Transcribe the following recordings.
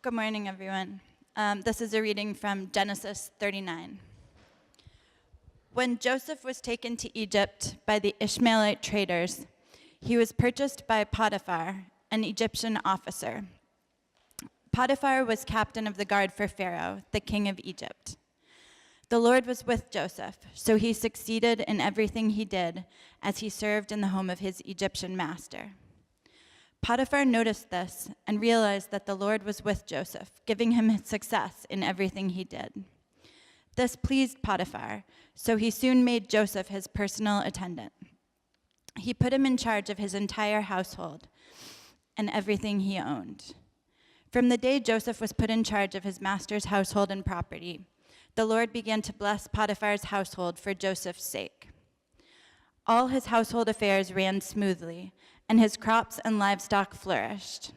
Good morning, everyone. This is a reading from Genesis 39. When Joseph was taken to Egypt by the Ishmaelite traders, he was purchased by Potiphar, an Egyptian officer. Potiphar was captain of the guard for Pharaoh, the king of Egypt. The Lord was with Joseph, so he succeeded in everything he did as he served in the home of his Egyptian master. Potiphar noticed this and realized that the Lord was with Joseph, giving him success in everything he did. This pleased Potiphar, so he soon made Joseph his personal attendant. He put him in charge of his entire household and everything he owned. From the day Joseph was put in charge of his master's household and property, the Lord began to bless Potiphar's household for Joseph's sake. All his household affairs ran smoothly, and his crops and livestock flourished.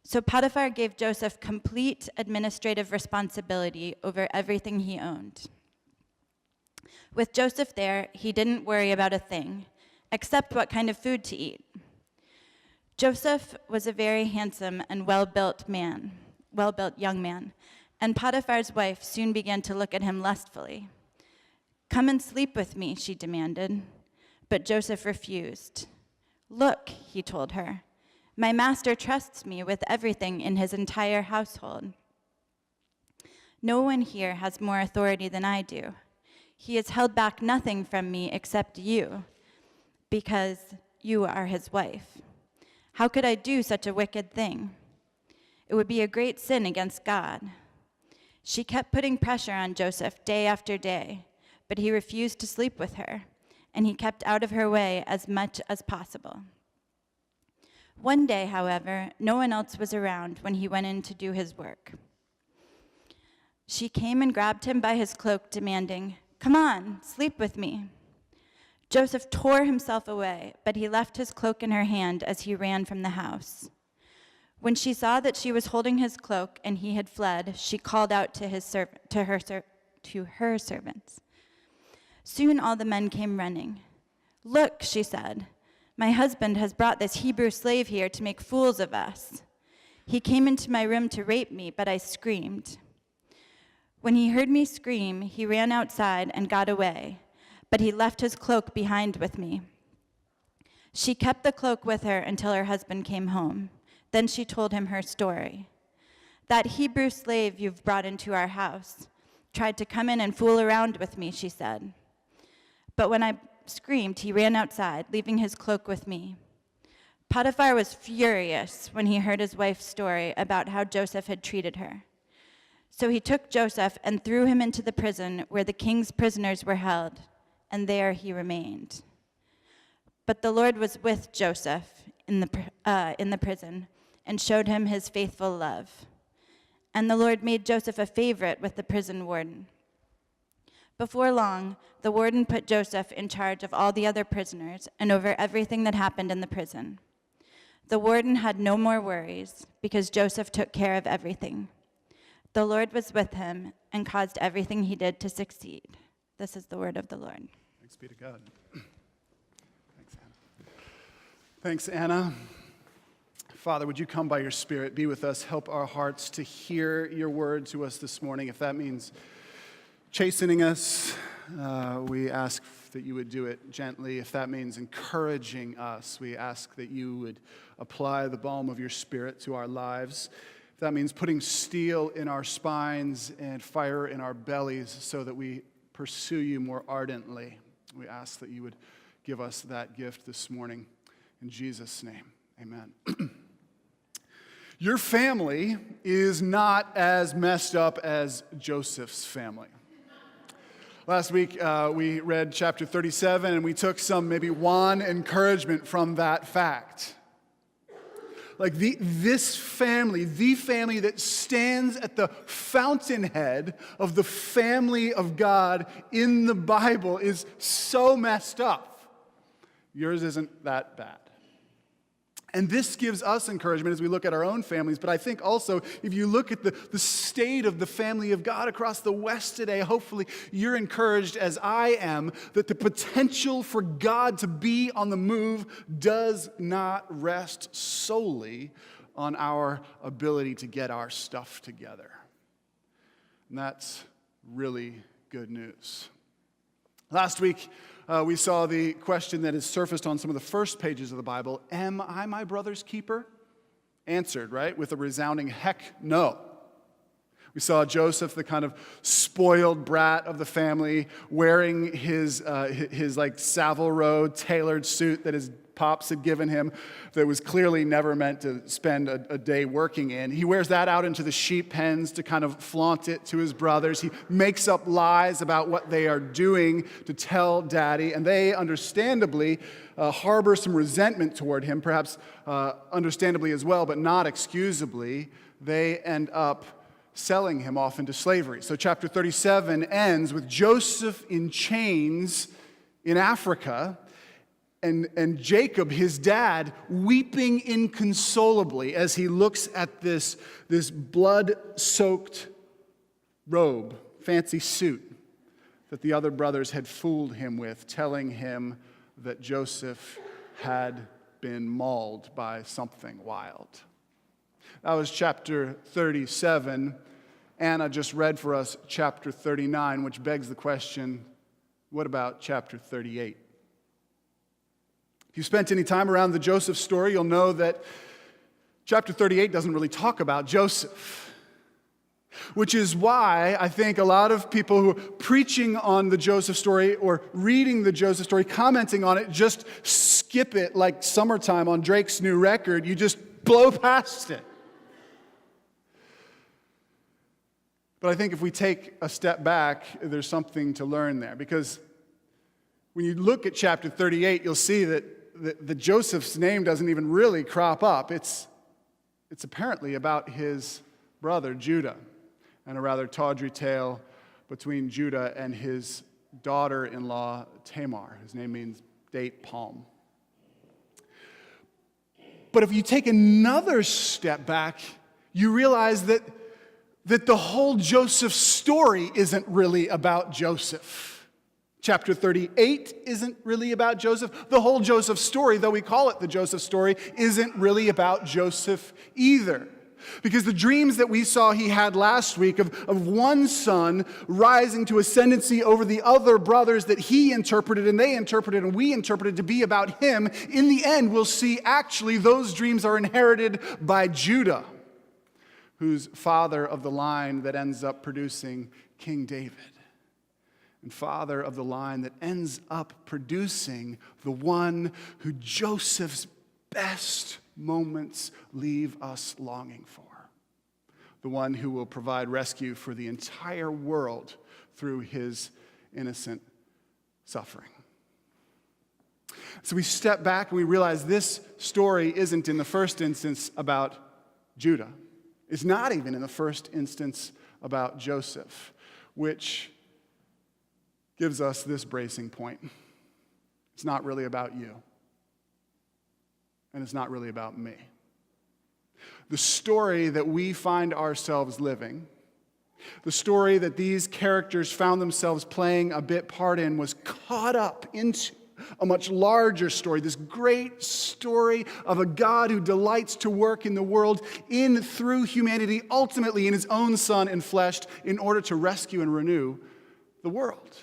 So Potiphar gave Joseph complete administrative responsibility over everything he owned. With Joseph there, he didn't worry about a thing, except what kind of food to eat. Joseph was a very handsome and well-built young man, and Potiphar's wife soon began to look at him lustfully. "Come and sleep with me," she demanded, but Joseph refused. "Look," he told her, "my master trusts me with everything in his entire household. No one here has more authority than I do. He has held back nothing from me except you, because you are his wife. How could I do such a wicked thing? It would be a great sin against God." She kept putting pressure on Joseph day after day, but he refused to sleep with her, and he kept out of her way as much as possible. One day, however, no one else was around when he went in to do his work. She came and grabbed him by his cloak, demanding, "Come on, sleep with me." Joseph tore himself away, but he left his cloak in her hand as he ran from the house. When she saw that she was holding his cloak and he had fled, she called out to her servants. Soon all the men came running. "Look," she said, "my husband has brought this Hebrew slave here to make fools of us. He came into my room to rape me, but I screamed. When he heard me scream, he ran outside and got away, but he left his cloak behind with me." She kept the cloak with her until her husband came home. Then she told him her story. "That Hebrew slave you've brought into our house tried to come in and fool around with me," she said. "But when I screamed, he ran outside, leaving his cloak with me." Potiphar was furious when he heard his wife's story about how Joseph had treated her. So he took Joseph and threw him into the prison where the king's prisoners were held, and there he remained. But the Lord was with Joseph in the prison and showed him his faithful love. And the Lord made Joseph a favorite with the prison warden. Before long, the warden put Joseph in charge of all the other prisoners and over everything that happened in the prison. The warden had no more worries because Joseph took care of everything. The Lord was with him and caused everything he did to succeed. This is the word of the Lord. Thanks be to God. Thanks, Anna. Father, would you come by your Spirit, be with us, help our hearts to hear your word to us this morning. If that means chastening us, we ask that you would do it gently. If that means encouraging us, we ask that you would apply the balm of your Spirit to our lives. If that means putting steel in our spines and fire in our bellies so that we pursue you more ardently, we ask that you would give us that gift this morning. In Jesus' name, amen. Your family is not as messed up as Joseph's family. Last week, we read chapter 37, and we took some maybe one encouragement from that fact. Like this family, the family that stands at the fountainhead of the family of God in the Bible is so messed up. Yours isn't that bad. And this gives us encouragement as we look at our own families, but I think also if you look at the state of the family of God across the West today, hopefully you're encouraged as I am that the potential for God to be on the move does not rest solely on our ability to get our stuff together. And that's really good news. Last week, we saw the question that has surfaced on some of the first pages of the Bible, am I my brother's keeper? Answered, right, with a resounding heck no. We saw Joseph, the kind of spoiled brat of the family, wearing his like Savile Row tailored suit that his pops had given him that was clearly never meant to spend a day working in. He wears that out into the sheep pens to kind of flaunt it to his brothers. He makes up lies about what they are doing to tell daddy, and they understandably harbor some resentment toward him, perhaps understandably as well, but not excusably. They end up selling him off into slavery. So chapter 37 ends with Joseph in chains in Africa, and Jacob, his dad, weeping inconsolably as he looks at this blood-soaked robe, fancy suit that the other brothers had fooled him with, telling him that Joseph had been mauled by something wild. That was chapter 37. Anna just read for us chapter 39, which begs the question, what about chapter 38? If you spent any time around the Joseph story, you'll know that chapter 38 doesn't really talk about Joseph, which is why I think a lot of people who are preaching on the Joseph story or reading the Joseph story, commenting on it, just skip it like summertime on Drake's new record. You just blow past it. But I think if we take a step back, there's something to learn there. Because when you look at chapter 38, you'll see that Joseph's name doesn't even really crop up. It's apparently about his brother, Judah, and a rather tawdry tale between Judah and his daughter-in-law, Tamar. His name means date palm. But if you take another step back, you realize that the whole Joseph story isn't really about Joseph. Chapter 38 isn't really about Joseph. The whole Joseph story, though we call it the Joseph story, isn't really about Joseph either. Because the dreams that we saw he had last week of one son rising to ascendancy over the other brothers that he interpreted and they interpreted and we interpreted to be about him, in the end we'll see actually those dreams are inherited by Judah, who's father of the line that ends up producing King David, and father of the line that ends up producing the one who Joseph's best moments leave us longing for, the one who will provide rescue for the entire world through his innocent suffering. So we step back and we realize this story isn't in the first instance about Judah. It's not even in the first instance about Joseph, which gives us this bracing point. It's not really about you, and it's not really about me. The story that we find ourselves living, the story that these characters found themselves playing a bit part in, was caught up into a much larger story, this great story of a God who delights to work in the world in through humanity, ultimately in his own Son enfleshed, in order to rescue and renew the world.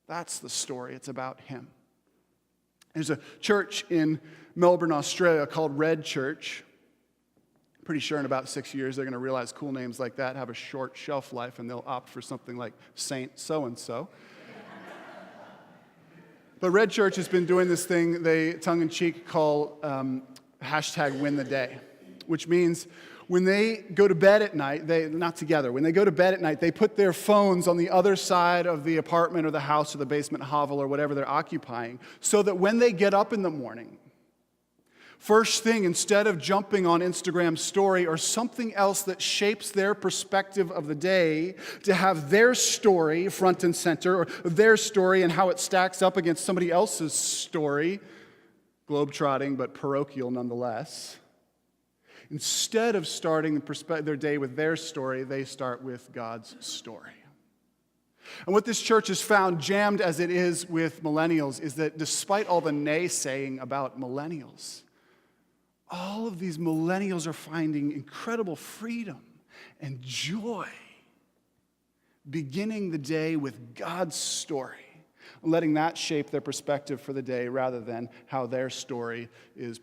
That's the story. It's about him. There's a church in Melbourne, Australia called Red Church. Pretty sure in about 6 years they're going to realize cool names like that have a short shelf life and they'll opt for something like Saint so-and-so. But Red Church has been doing this thing they tongue-in-cheek call hashtag win the day, which means when they go to bed at night, when they go to bed at night, they put their phones on the other side of the apartment or the house or the basement hovel or whatever they're occupying, so that when they get up in the morning, first thing, instead of jumping on Instagram story or something else that shapes their perspective of the day, to have their story front and center, or their story and how it stacks up against somebody else's story, globetrotting but parochial nonetheless. Instead of starting their day with their story, they start with God's story. And what this church has found, jammed as it is with millennials, is that despite all the naysaying about millennials, all of these millennials are finding incredible freedom and joy, beginning the day with God's story, letting that shape their perspective for the day rather than how their story is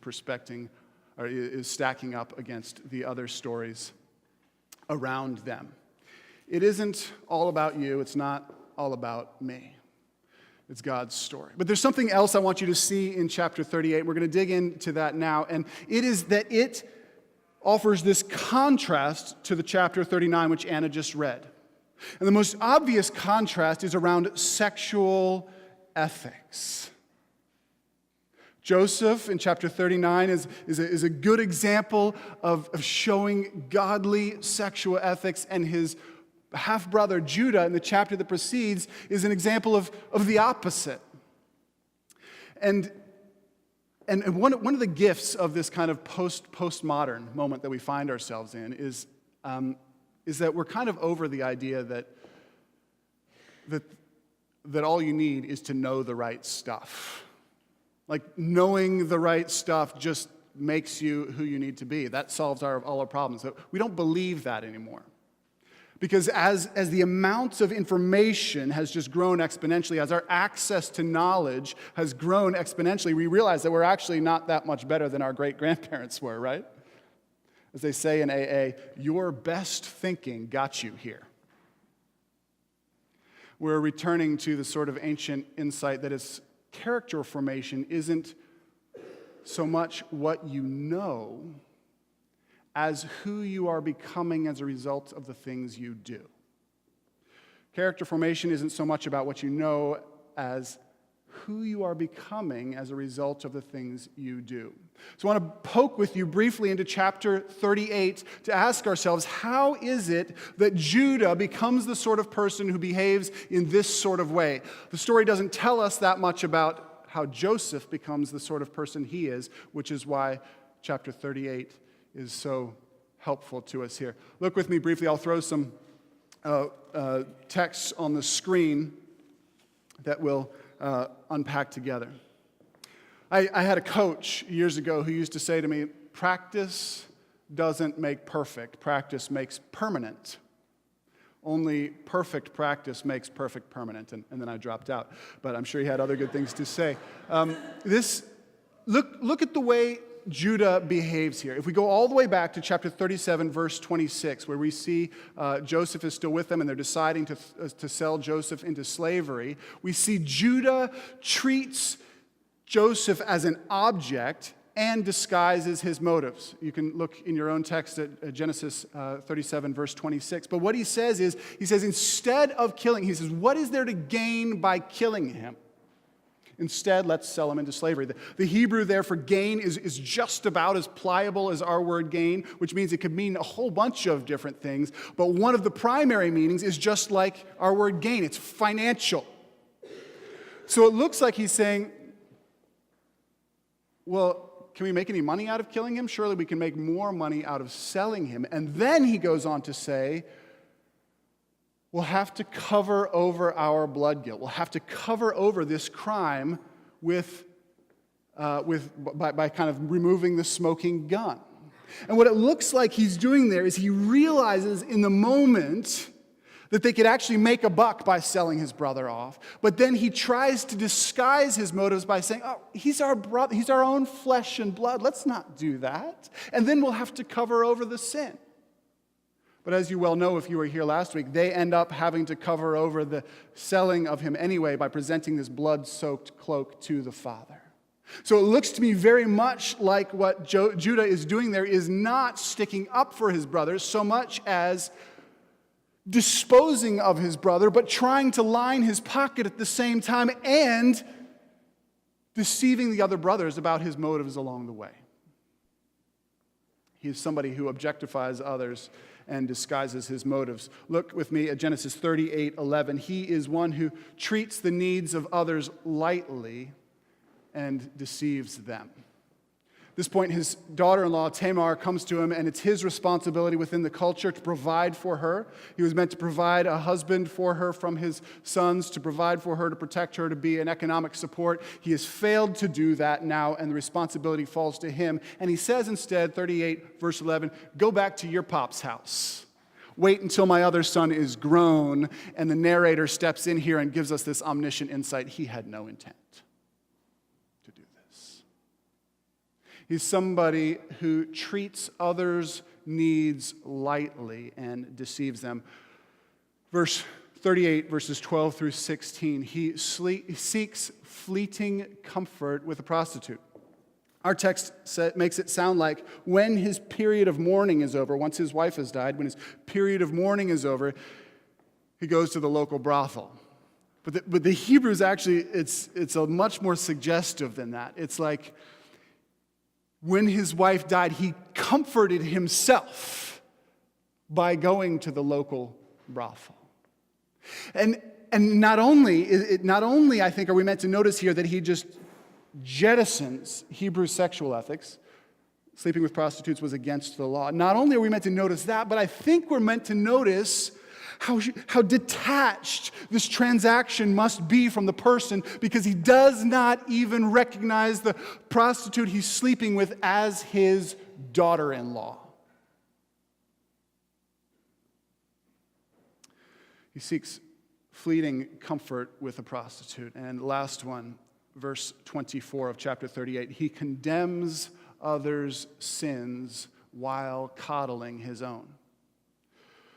stacking up against the other stories around them. It isn't all about you. It's not all about me. It's God's story. But there's something else I want you to see in chapter 38. We're going to dig into that now. And it is that it offers this contrast to the chapter 39, which Anna just read. And the most obvious contrast is around sexual ethics. Joseph in chapter 39 is a good example of showing godly sexual ethics, and his half-brother Judah in the chapter that precedes is an example of the opposite. And one of the gifts of this kind of postmodern moment that we find ourselves in is that we're kind of over the idea that all you need is to know the right stuff. Like knowing the right stuff just makes you who you need to be. That solves all our problems. We don't believe that anymore. Because as the amounts of information has just grown exponentially, as our access to knowledge has grown exponentially, we realize that we're actually not that much better than our great-grandparents were, right? As they say in AA, your best thinking got you here. We're returning to the sort of ancient insight that is character formation isn't so much what you know as who you are becoming as a result of the things you do. Character formation isn't so much about what you know as who you are becoming as a result of the things you do. So I want to poke with you briefly into chapter 38 to ask ourselves, how is it that Judah becomes the sort of person who behaves in this sort of way? The story doesn't tell us that much about how Joseph becomes the sort of person he is, which is why chapter 38 is so helpful to us here. Look with me briefly. I'll throw some texts on the screen that we'll unpack together. I had a coach years ago who used to say to me, practice doesn't make perfect, practice makes permanent. Only perfect practice makes perfect permanent. And then I dropped out, but I'm sure he had other good things to say. Look at the way Judah behaves here. If we go all the way back to chapter 37, verse 26, where we see Joseph is still with them and they're deciding to sell Joseph into slavery, we see Judah treats Joseph as an object and disguises his motives. You can look in your own text at Genesis 37, verse 26. But what he says is, instead of killing, he says, what is there to gain by killing him? Instead, let's sell him into slavery. The Hebrew there for gain is just about as pliable as our word gain, which means it could mean a whole bunch of different things. But one of the primary meanings is just like our word gain. It's financial. So it looks like he's saying, well, can we make any money out of killing him? Surely we can make more money out of selling him. And then he goes on to say, we'll have to cover over our blood guilt. We'll have to cover over this crime by kind of removing the smoking gun. And what it looks like he's doing there is he realizes in the moment that they could actually make a buck by selling his brother off. But then he tries to disguise his motives by saying, oh, he's our brother, he's our own flesh and blood. Let's not do that. And then we'll have to cover over the sin. But as you well know, if you were here last week, they end up having to cover over the selling of him anyway by presenting this blood-soaked cloak to the father. So it looks to me very much like what Judah is doing there is not sticking up for his brothers so much as disposing of his brother, but trying to line his pocket at the same time and deceiving the other brothers about his motives along the way. He is somebody who objectifies others and disguises his motives. Look with me at Genesis 38:11. He is one who treats the needs of others lightly and deceives them. At this point, his daughter-in-law, Tamar, comes to him, and it's his responsibility within the culture to provide for her. He was meant to provide a husband for her from his sons, to provide for her, to protect her, to be an economic support. He has failed to do that now, and the responsibility falls to him. And he says instead, 38, verse 11, "Go back to your pop's house. Wait until my other son is grown." And the narrator steps in here and gives us this omniscient insight. He had no intent to do this. He's somebody who treats others' needs lightly and deceives them. Verse 38, verses 12 through 16, he seeks fleeting comfort with a prostitute. Our text makes it sound like when his period of mourning is over, once his wife has died, when his period of mourning is over, he goes to the local brothel. But the Hebrew is actually, it's a much more suggestive than that. It's like when his wife died, he comforted himself by going to the local brothel. And not only, I think, are we meant to notice here that he just jettisons Hebrew sexual ethics. Sleeping with prostitutes was against the law. Not only are we meant to notice that, but I think we're meant to notice how detached this transaction must be from the person, because he does not even recognize the prostitute he's sleeping with as his daughter-in-law. He seeks fleeting comfort with a prostitute. And last one, verse 24 of chapter 38, he condemns others' sins while coddling his own.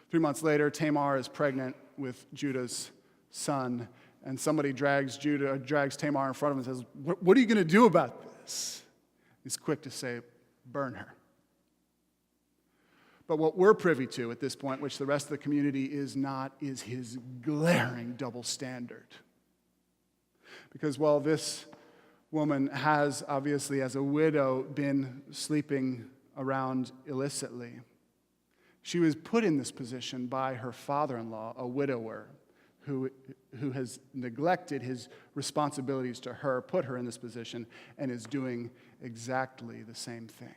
3 months later, Tamar is pregnant with Judah's son, and somebody drags Tamar in front of him and says, "What are you going to do about this?" He's quick to say, "Burn her." But what we're privy to at this point, which the rest of the community is not, is his glaring double standard. Because while this woman has, obviously, as a widow, been sleeping around illicitly, she was put in this position by her father-in-law, a widower, who has neglected his responsibilities to her, put her in this position, and is doing exactly the same thing.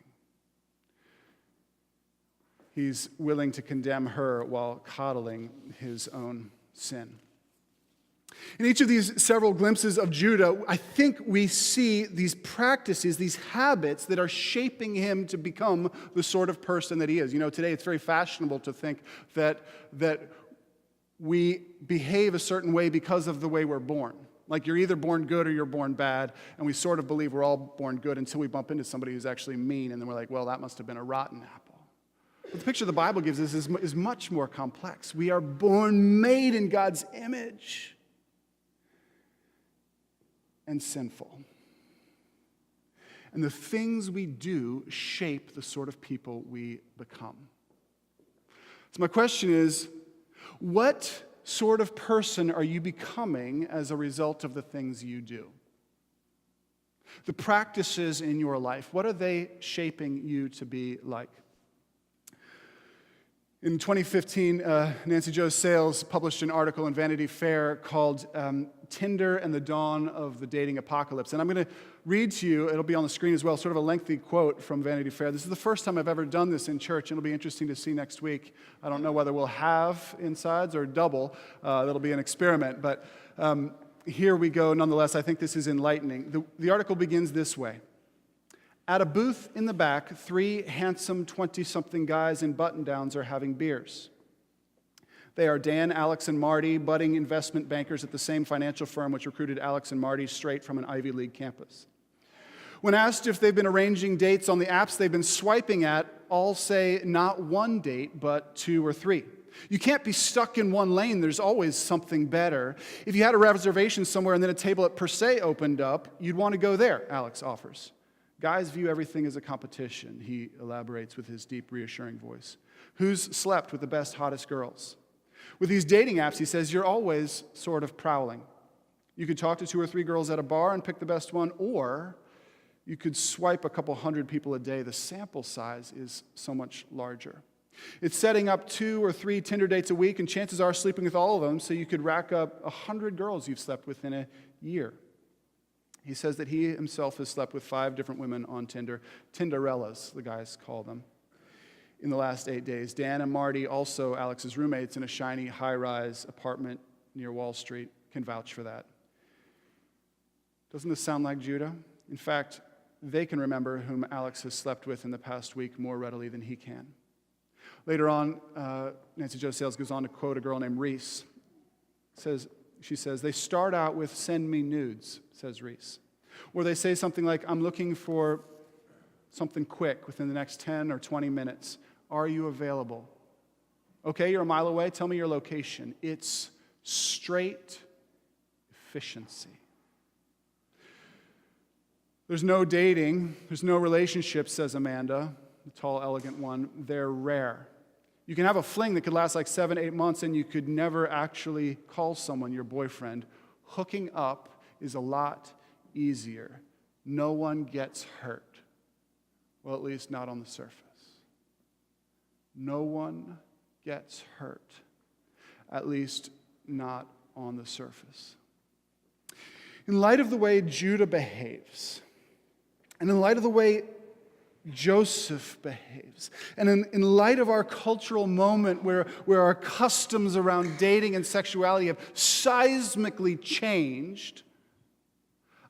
He's willing to condemn her while coddling his own sin. In each of these several glimpses of Judah, I think we see these practices, these habits that are shaping him to become the sort of person that he is. You know, today it's very fashionable to think that we behave a certain way because of the way we're born. Like you're either born good or you're born bad, and we sort of believe we're all born good until we bump into somebody who's actually mean, and then we're like, well, that must have been a rotten apple. But the picture the Bible gives us is much more complex. We are born made in God's image and sinful. And the things we do shape the sort of people we become. So my question is, what sort of person are you becoming as a result of the things you do? The practices in your life, what are they shaping you to be like? In 2015, Nancy Jo Sales published an article in Vanity Fair called Tinder and the Dawn of the Dating Apocalypse. And I'm going to read to you, it'll be on the screen as well, sort of a lengthy quote from Vanity Fair. This is the first time I've ever done this in church, and it'll be interesting to see next week. I don't know whether we'll have insides or double. That'll be an experiment. But here we go nonetheless. I think this is enlightening. The article begins this way. At a booth in the back, 3 handsome 20-something guys in button-downs are having beers. They are Dan, Alex, and Marty, budding investment bankers at the same financial firm which recruited Alex and Marty straight from an Ivy League campus. When asked if they've been arranging dates on the apps they've been swiping at, all say not 1 date, but 2 or 3. You can't be stuck in one lane. There's always something better. If you had a reservation somewhere and then a table at Per Se opened up, you'd want to go there, Alex offers. Guys view everything as a competition, he elaborates with his deep, reassuring voice. Who's slept with the best, hottest girls? With these dating apps, he says, you're always sort of prowling. You could talk to 2 or 3 girls at a bar and pick the best one, or you could swipe a couple hundred people a day. The sample size is so much larger. It's setting up 2 or 3 Tinder dates a week, and chances are sleeping with all of them, so you could rack up 100 girls you've slept with in a year. He says that he himself has slept with 5 different women on Tinder, Tinderellas, the guys call them, in the last 8 days. Dan and Marty, also Alex's roommates in a shiny high-rise apartment near Wall Street, can vouch for that. Doesn't this sound like Judah? In fact, they can remember whom Alex has slept with in the past week more readily than he can. Later on, Nancy Jo Sales goes on to quote a girl named Reese. She says, they start out with "send me nudes," says Reese. Or they say something like, "I'm looking for something quick within the next 10 or 20 minutes. Are you available?" Okay, you're a mile away. Tell me your location. It's straight efficiency. There's no dating. There's no relationships, says Amanda, the tall, elegant one. They're rare. You can have a fling that could last like 7, 8 months, and you could never actually call someone your boyfriend. Hooking up is a lot easier. No one gets hurt. Well, at least not on the surface. No one gets hurt. At least not on the surface. In light of the way Judah behaves, and in light of the way Joseph behaves, and in light of our cultural moment where our customs around dating and sexuality have seismically changed,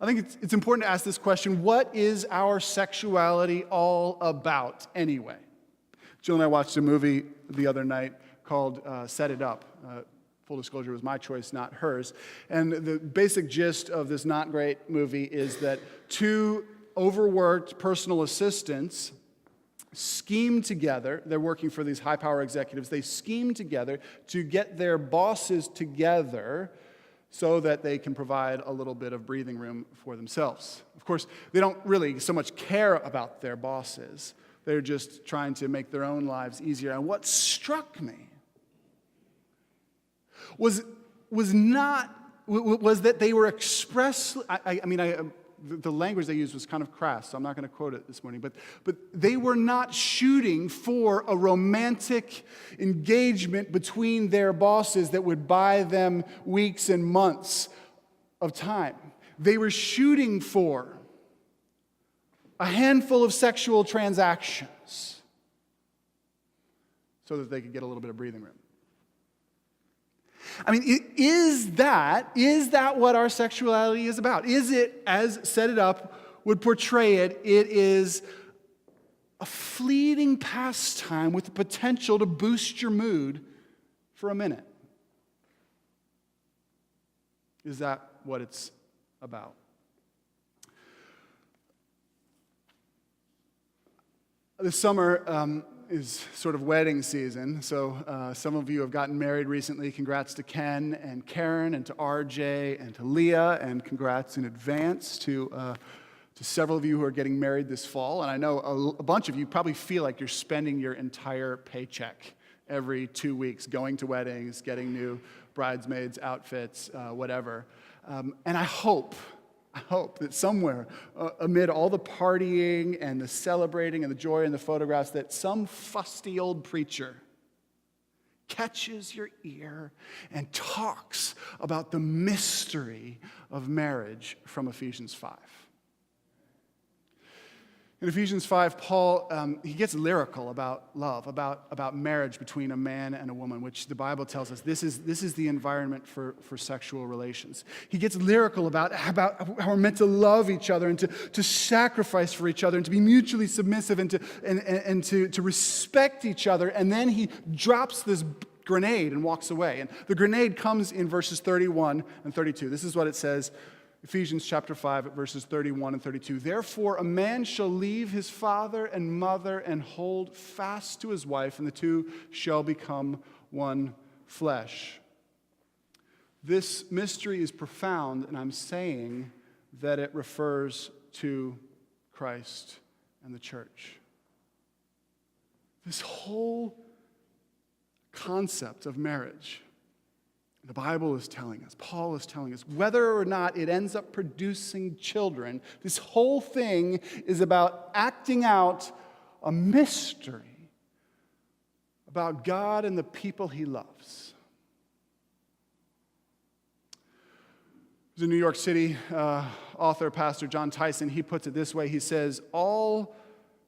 I think it's important to ask this question: what is our sexuality all about anyway? Jill and I watched a movie the other night called Set It Up. Full disclosure, it was my choice, not hers. And the basic gist of this not great movie is that 2 overworked personal assistants scheme together. They're working for these high-power executives. They scheme together to get their bosses together so that they can provide a little bit of breathing room for themselves. Of course, they don't really so much care about their bosses. They're just trying to make their own lives easier. And what struck me was that they were expressly, the language they used was kind of crass, so I'm not going to quote it this morning, but they were not shooting for a romantic engagement between their bosses that would buy them weeks and months of time. They were shooting for a handful of sexual transactions so that they could get a little bit of breathing room. I mean, is that what our sexuality is about? Is it, as Set It Up would portray it, it is a fleeting pastime with the potential to boost your mood for a minute? Is that what it's about? This summer is sort of wedding season, so some of you have gotten married recently. Congrats to Ken and Karen and to RJ and to Leah, and congrats in advance to several of you who are getting married this fall. And I know a bunch of you probably feel like you're spending your entire paycheck every 2 weeks going to weddings, getting new bridesmaids, outfits, whatever. And I hope that somewhere amid all the partying and the celebrating and the joy and the photographs, that some fusty old preacher catches your ear and talks about the mystery of marriage from Ephesians 5. In Ephesians 5, Paul, he gets lyrical about love, about marriage between a man and a woman, which the Bible tells us this is the environment for sexual relations. He gets lyrical about how we're meant to love each other and to sacrifice for each other and to be mutually submissive and to respect each other. And then he drops this grenade and walks away. And the grenade comes in verses 31 and 32. This is what it says. Ephesians chapter 5, verses 31 and 32. Therefore, a man shall leave his father and mother and hold fast to his wife, and the two shall become one flesh. This mystery is profound, and I'm saying that it refers to Christ and the church. This whole concept of marriage, the Bible is telling us, Paul is telling us, whether or not it ends up producing children, this whole thing is about acting out a mystery about God and the people he loves. There's a New York City author, Pastor John Tyson. He puts it this way. He says, all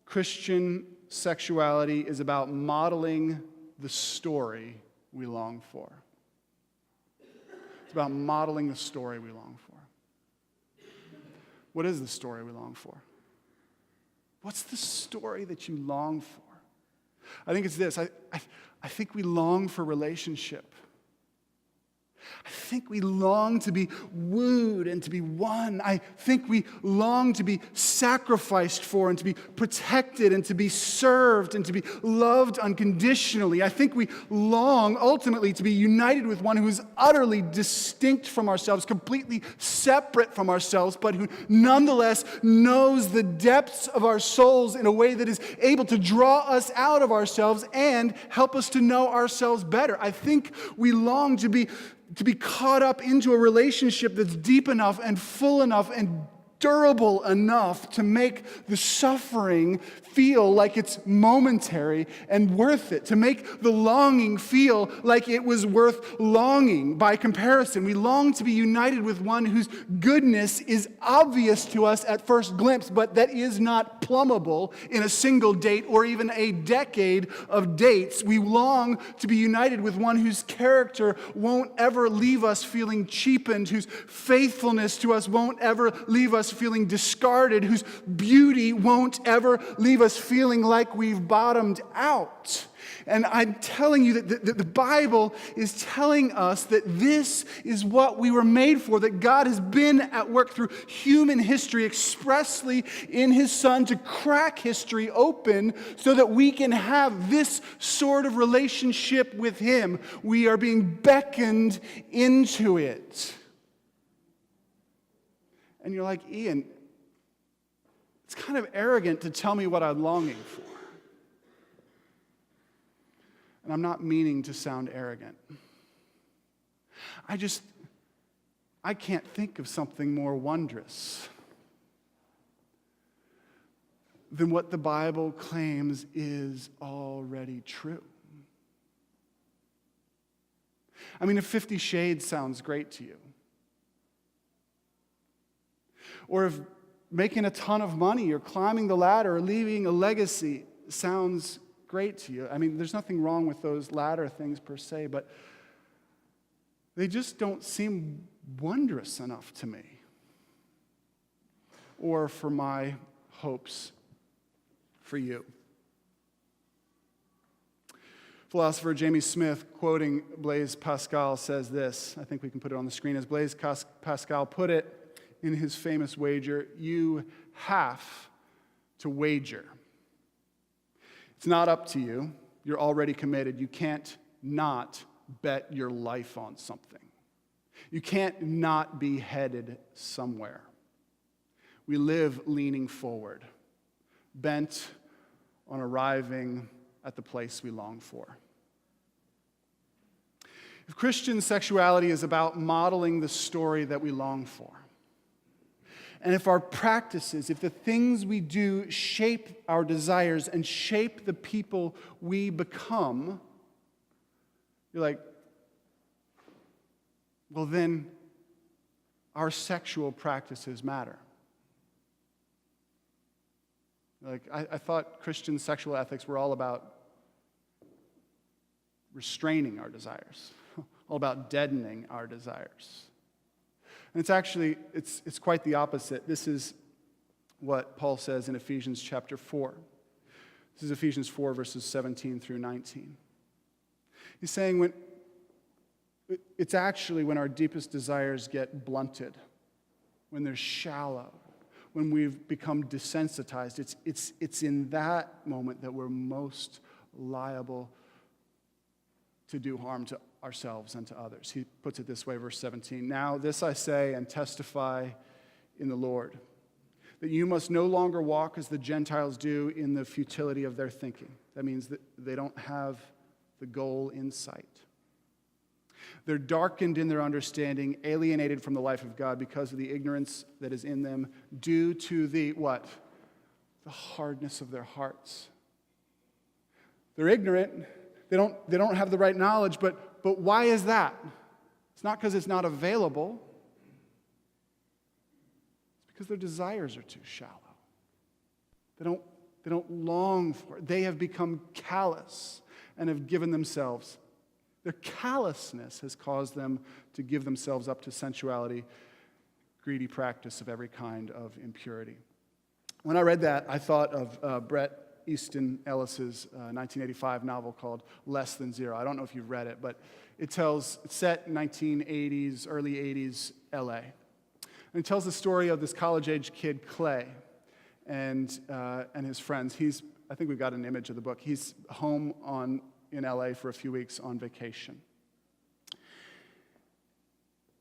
Christian sexuality is about modeling the story we long for. It's about modeling the story we long for. What is the story we long for? What's the story that you long for? I think it's this. I think we long for relationship. I think we long to be wooed and to be won. I think we long to be sacrificed for and to be protected and to be served and to be loved unconditionally. I think we long ultimately to be united with one who is utterly distinct from ourselves, completely separate from ourselves, but who nonetheless knows the depths of our souls in a way that is able to draw us out of ourselves and help us to know ourselves better. I think we long to be caught up into a relationship that's deep enough and full enough and durable enough to make the suffering feel like it's momentary and worth it, to make the longing feel like it was worth longing. By comparison, we long to be united with one whose goodness is obvious to us at first glimpse, but that is not plumbable in a single date or even a decade of dates. We long to be united with one whose character won't ever leave us feeling cheapened, whose faithfulness to us won't ever leave us feeling discarded, whose beauty won't ever leave us feeling like we've bottomed out. And I'm telling you that the Bible is telling us that this is what we were made for, that God has been at work through human history expressly in His Son to crack history open so that we can have this sort of relationship with Him. We are being beckoned into it. And you're like, Ian, it's kind of arrogant to tell me what I'm longing for. And I'm not meaning to sound arrogant. I can't think of something more wondrous than what the Bible claims is already true. I mean, if 50 Shades sounds great to you, or if making a ton of money or climbing the ladder or leaving a legacy sounds great to you. I mean, there's nothing wrong with those latter things per se, but they just don't seem wondrous enough to me or for my hopes for you. Philosopher Jamie Smith, quoting Blaise Pascal, says this. I think we can put it on the screen. As Blaise Pascal put it, in his famous wager, you have to wager. It's not up to you. You're already committed. You can't not bet your life on something. You can't not be headed somewhere. We live leaning forward, bent on arriving at the place we long for. If Christian sexuality is about modeling the story that we long for, and if our practices, if the things we do shape our desires and shape the people we become, you're like, well, then our sexual practices matter. Like, I thought Christian sexual ethics were all about restraining our desires, all about deadening our desires. And it's actually, it's quite the opposite. This is what Paul says in Ephesians chapter 4. This is Ephesians 4, verses 17 through 19. He's saying it's actually when our deepest desires get blunted, when they're shallow, when we've become desensitized. It's in that moment that we're most liable to do harm to ourselves and to others. He puts it this way, verse 17. Now this I say and testify in the Lord, that you must no longer walk as the Gentiles do in the futility of their thinking. That means that they don't have the goal in sight. They're darkened in their understanding, alienated from the life of God because of the ignorance that is in them due to the what? The hardness of their hearts. They're ignorant. They don't have the right knowledge, but why is that? It's not because it's not available. because their desires are too shallow. They don't long for it. They have become callous and have given themselves. Their callousness has caused them to give themselves up to sensuality, greedy practice of every kind of impurity. When I read that, I thought of Bret Easton Ellis's 1985 novel called Less Than Zero. I don't know if you've read it, but it's set in 1980s, early 80s LA. And it tells the story of this college-age kid, Clay, and his friends. I think we've got an image of the book. He's home in LA for a few weeks on vacation.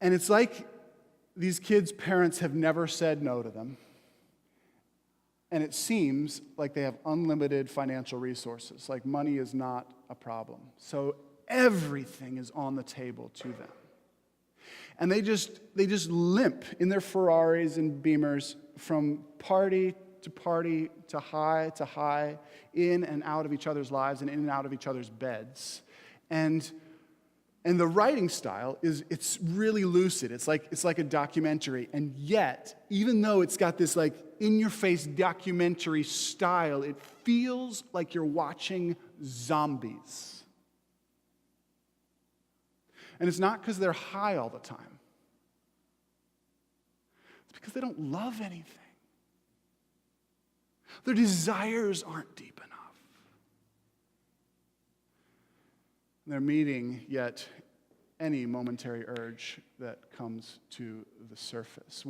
And it's like these kids' parents have never said no to them. And it seems like they have unlimited financial resources, like money is not a problem. So everything is on the table to them. And they just limp in their Ferraris and Beamers from party to party to high, in and out of each other's lives and in and out of each other's beds. And the writing style it's really lucid. It's like a documentary. And yet, even though it's got this like in-your-face documentary style, it feels like you're watching zombies. And it's not because they're high all the time. It's because they don't love anything. Their desires aren't deep enough. They're meeting yet any momentary urge that comes to the surface.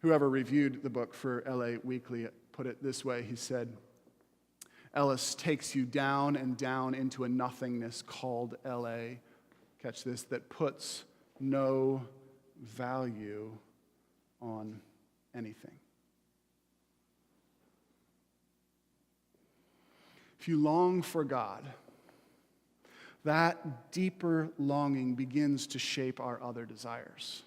Whoever reviewed the book for LA Weekly put it this way. He said, Ellis takes you down and down into a nothingness called LA, catch this, that puts no value on anything. If you long for God, that deeper longing begins to shape our other desires.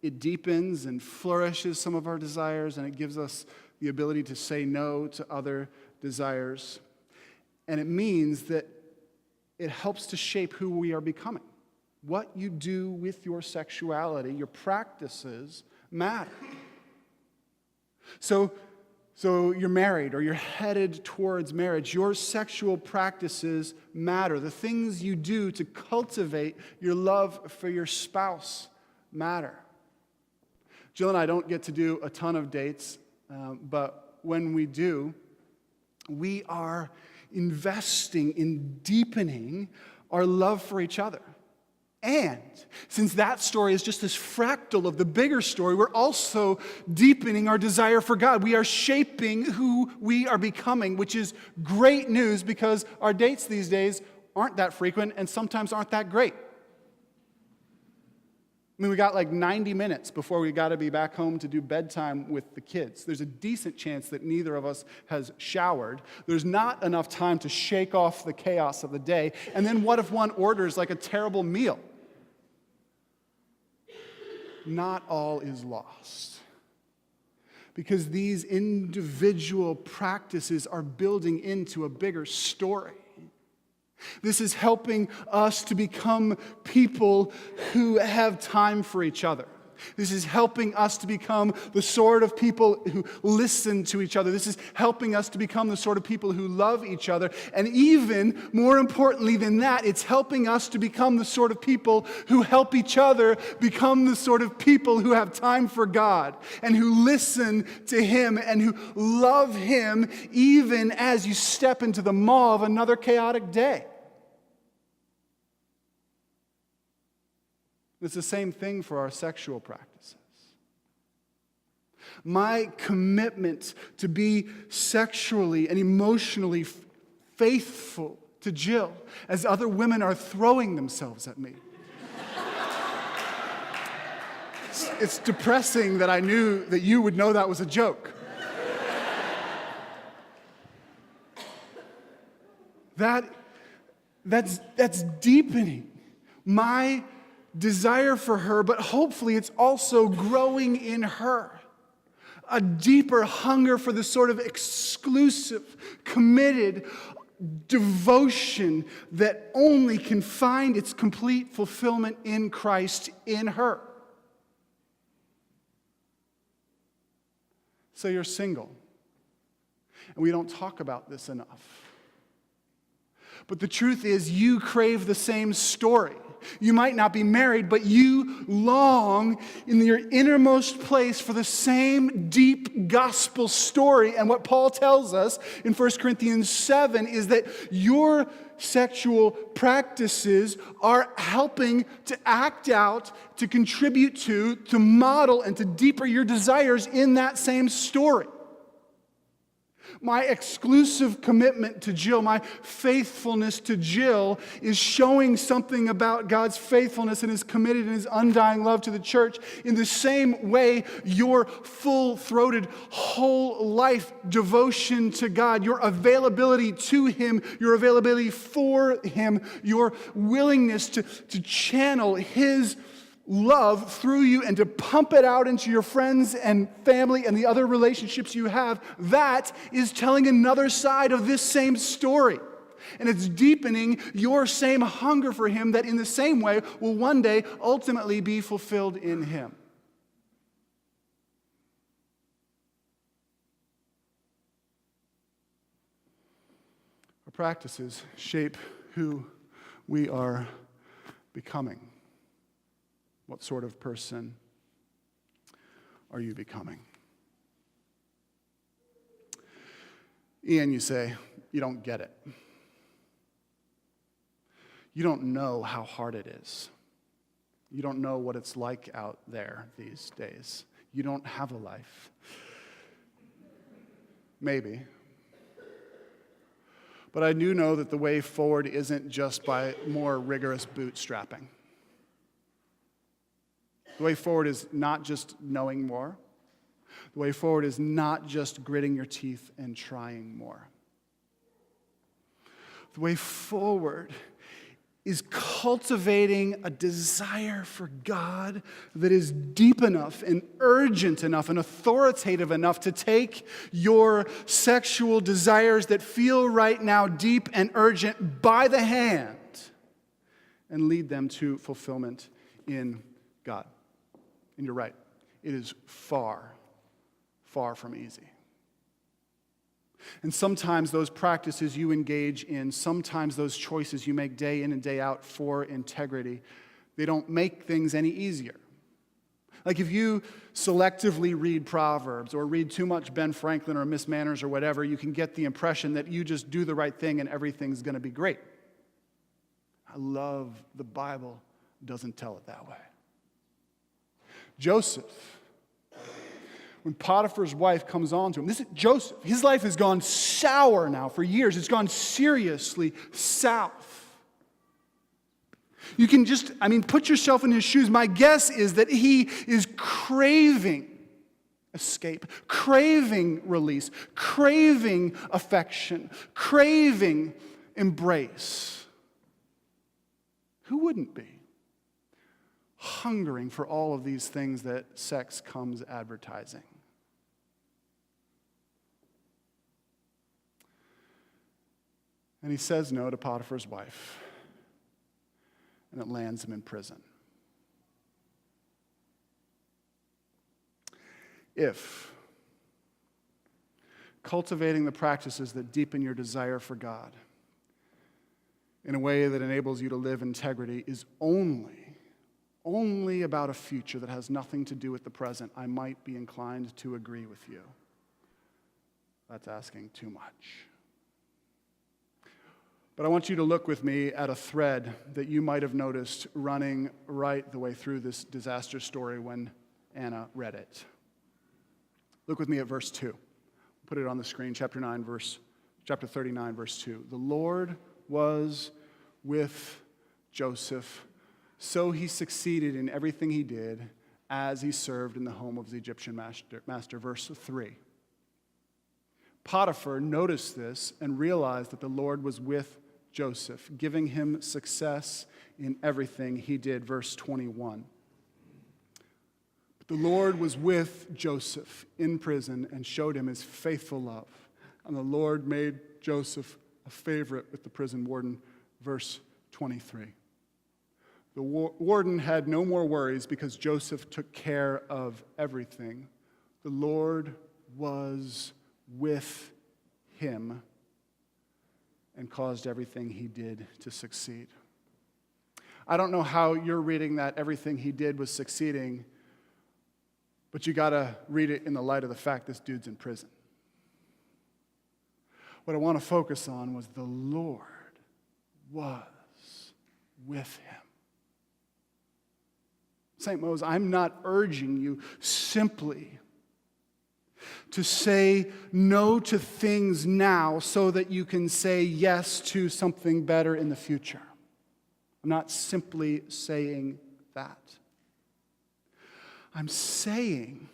It deepens and flourishes some of our desires, and it gives us the ability to say no to other desires. And it means that it helps to shape who we are becoming. What you do with your sexuality, your practices, matter. So you're married or you're headed towards marriage. Your sexual practices matter. The things you do to cultivate your love for your spouse matter. Jill and I don't get to do a ton of dates, but when we do, we are investing in deepening our love for each other. And since that story is just this fractal of the bigger story, we're also deepening our desire for God. We are shaping who we are becoming, which is great news because our dates these days aren't that frequent and sometimes aren't that great. I mean, we got like 90 minutes before we got to be back home to do bedtime with the kids. There's a decent chance that neither of us has showered. There's not enough time to shake off the chaos of the day. And then what if one orders like a terrible meal? Not all is lost. Because these individual practices are building into a bigger story. This is helping us to become people who have time for each other. This is helping us to become the sort of people who listen to each other. This is helping us to become the sort of people who love each other. And even more importantly than that, it's helping us to become the sort of people who help each other become the sort of people who have time for God and who listen to Him and who love Him even as you step into the maw of another chaotic day. It's the same thing for our sexual practices. My commitment to be sexually and emotionally faithful to Jill as other women are throwing themselves at me. It's depressing that I knew that you would know that was a joke. That's deepening my desire for her, but hopefully it's also growing in her. A deeper hunger for the sort of exclusive, committed devotion that only can find its complete fulfillment in Christ in her. So you're single. And we don't talk about this enough. But the truth is, you crave the same story. You might not be married, but you long in your innermost place for the same deep gospel story. And what Paul tells us in 1 Corinthians 7 is that your sexual practices are helping to act out, to contribute to model, and to deepen your desires in that same story. My exclusive commitment to Jill, my faithfulness to Jill, is showing something about God's faithfulness and His committed and His undying love to the church. In the same way, your full-throated, whole life devotion to God, your availability to Him, your availability for Him, your willingness to channel His love through you and to pump it out into your friends and family and the other relationships you have, that is telling another side of this same story. And it's deepening your same hunger for Him that in the same way will one day ultimately be fulfilled in Him. Our practices shape who we are becoming. What sort of person are you becoming? Ian, you say, you don't get it. You don't know how hard it is. You don't know what it's like out there these days. You don't have a life. Maybe. But I do know that the way forward isn't just by more rigorous bootstrapping. The way forward is not just knowing more. The way forward is not just gritting your teeth and trying more. The way forward is cultivating a desire for God that is deep enough and urgent enough and authoritative enough to take your sexual desires that feel right now deep and urgent by the hand and lead them to fulfillment in God. And you're right, it is far, far from easy. And sometimes those practices you engage in, sometimes those choices you make day in and day out for integrity, they don't make things any easier. Like if you selectively read Proverbs or read too much Ben Franklin or Miss Manners or whatever, you can get the impression that you just do the right thing and everything's going to be great. I love the Bible doesn't tell it that way. Joseph, when Potiphar's wife comes on to him, this is Joseph. His life has gone sour now for years. It's gone seriously south. You can just, put yourself in his shoes. My guess is that he is craving escape, craving release, craving affection, craving embrace. Who wouldn't be? Hungering for all of these things that sex comes advertising. And he says no to Potiphar's wife, and it lands him in prison. If cultivating the practices that deepen your desire for God in a way that enables you to live integrity is only about a future that has nothing to do with the present, I might be inclined to agree with you. That's asking too much. But I want you to look with me at a thread that you might have noticed running right the way through this disaster story when Anna read it. Look with me at verse 2. Put it on the screen, chapter 39, verse 2. The Lord was with Joseph, so he succeeded in everything he did as he served in the home of the Egyptian master. Verse 3. Potiphar noticed this and realized that the Lord was with Joseph, giving him success in everything he did. Verse 21. But the Lord was with Joseph in prison and showed him his faithful love. And the Lord made Joseph a favorite with the prison warden. Verse 23. The warden had no more worries because Joseph took care of everything. The Lord was with him and caused everything he did to succeed. I don't know how you're reading that everything he did was succeeding, but you got to read it in the light of the fact this dude's in prison. What I want to focus on was the Lord was with him. St. Moses, I'm not urging you simply to say no to things now so that you can say yes to something better in the future. I'm not simply saying that. I'm saying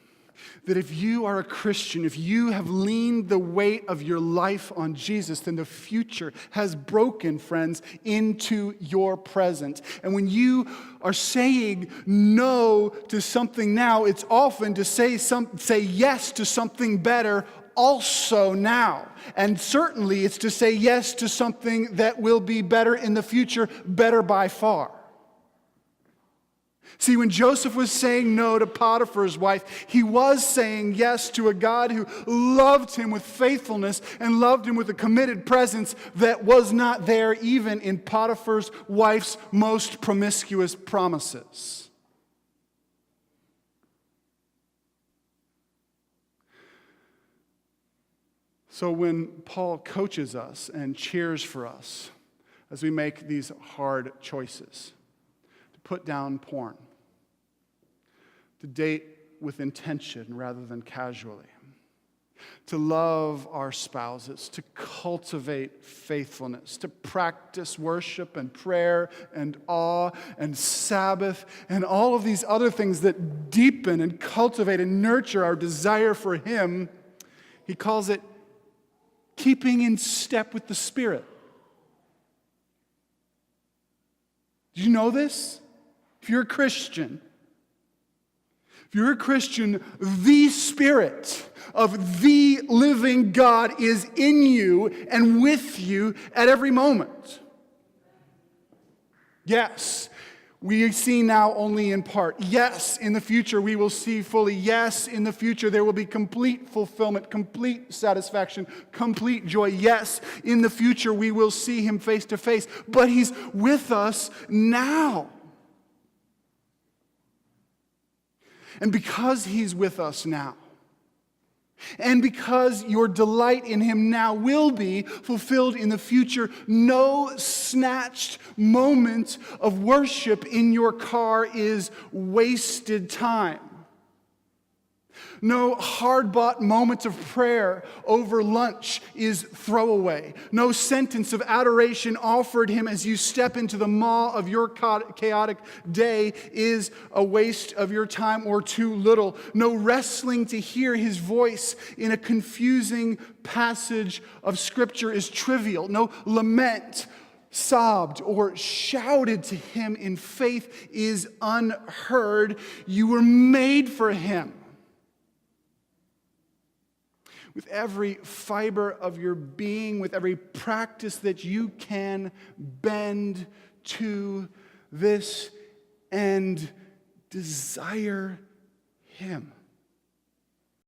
that if you are a Christian, if you have leaned the weight of your life on Jesus, then the future has broken, friends, into your present. And when you are saying no to something now, it's often to say yes to something better also now. And certainly it's to say yes to something that will be better in the future, better by far. See, when Joseph was saying no to Potiphar's wife, he was saying yes to a God who loved him with faithfulness and loved him with a committed presence that was not there even in Potiphar's wife's most promiscuous promises. So when Paul coaches us and cheers for us as we make these hard choices, to put down porn, to date with intention rather than casually, to love our spouses, to cultivate faithfulness, to practice worship and prayer and awe and Sabbath and all of these other things that deepen and cultivate and nurture our desire for him, he calls it keeping in step with the Spirit. Do you know this? If you're a Christian, the Spirit of the living God is in you and with you at every moment. Yes, we see now only in part. Yes, in the future we will see fully. Yes, in the future there will be complete fulfillment, complete satisfaction, complete joy. Yes, in the future we will see him face to face. But he's with us now. And because he's with us now, and because your delight in him now will be fulfilled in the future, no snatched moment of worship in your car is wasted time. No hard-bought moment of prayer over lunch is throwaway. No sentence of adoration offered him as you step into the maw of your chaotic day is a waste of your time or too little. No wrestling to hear his voice in a confusing passage of Scripture is trivial. No lament sobbed or shouted to him in faith is unheard. You were made for him. With every fiber of your being, with every practice that you can bend to this and desire him.